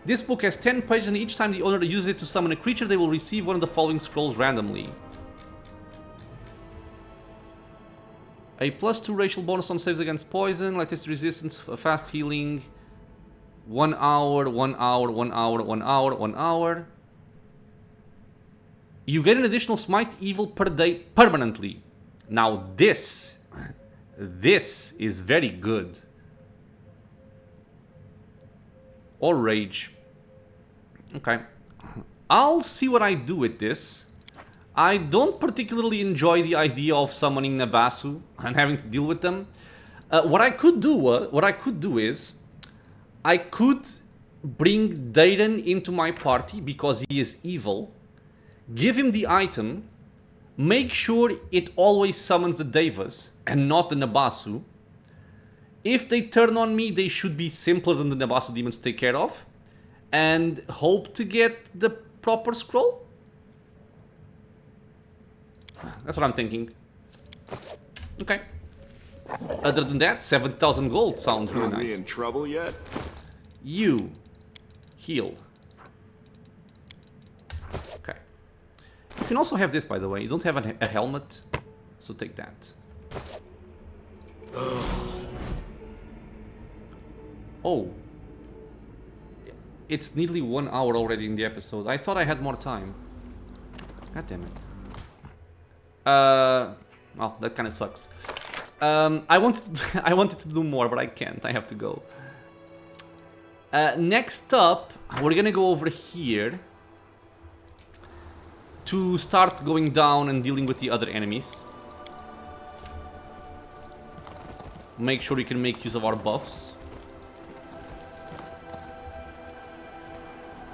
This book has 10 pages, and each time the owner uses it to summon a creature, they will receive one of the following scrolls randomly. A +2 racial bonus on saves against poison, latest resistance, fast healing. 1 hour, 1 hour, 1 hour, 1 hour, 1 hour. You get an additional smite evil per day permanently. Now this is very good. Or rage. Okay. I'll see what I do with this. I don't particularly enjoy the idea of summoning Nabasu and having to deal with them. What I could do is I could bring Dayton into my party because he is evil. Give him the item. Make sure it always summons the Devas and not the Nabasu. If they turn on me, they should be simpler than the Nabasu demons to take care of. And hope to get the proper scroll. That's what I'm thinking. Okay. Other than that, 70,000 gold sounds really nice. Are we in trouble yet? You. Heal. Okay. You can also have this, by the way. You don't have a helmet, so take that. Oh. It's nearly 1 hour already in the episode. I thought I had more time. God damn it. Well, that kind of sucks. I wanted to do more, but I can't. I have to go. Next up, we're gonna go over here to start going down and dealing with the other enemies. Make sure we can make use of our buffs.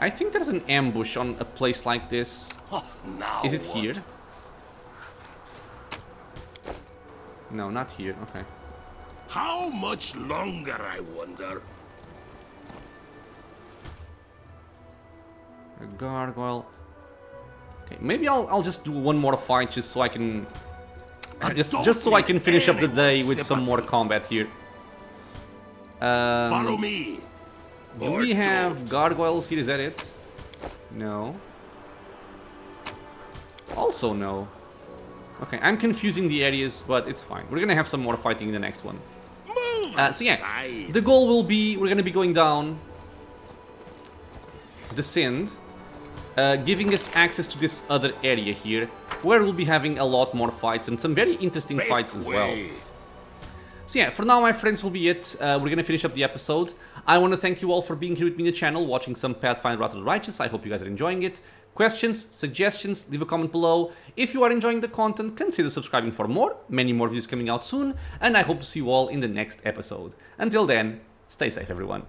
I think there's an ambush on a place like this. Oh, now is it what? here? No, not here. Okay. How much longer, I wonder? A gargoyle. Okay, maybe I'll just do one more fight just so I can just so I can finish up the day with some more combat here. Follow me. Do we have gargoyles here? Is that it? No. Also no. Okay, I'm confusing the areas, but it's fine. We're gonna have some more fighting in the next one. So yeah, the goal will be, we're gonna be going down, descend, giving us access to this other area here, where we'll be having a lot more fights and some very interesting fights as well. So yeah, for now, my friends, will be it. We're gonna finish up the episode. I want to thank you all for being here with me in the channel, watching some Pathfinder Wrath of the Righteous. I hope you guys are enjoying it. Questions, suggestions, leave a comment below. If you are enjoying the content, consider subscribing for more. Many more videos coming out soon, and I hope to see you all in the next episode. Until then, stay safe, everyone.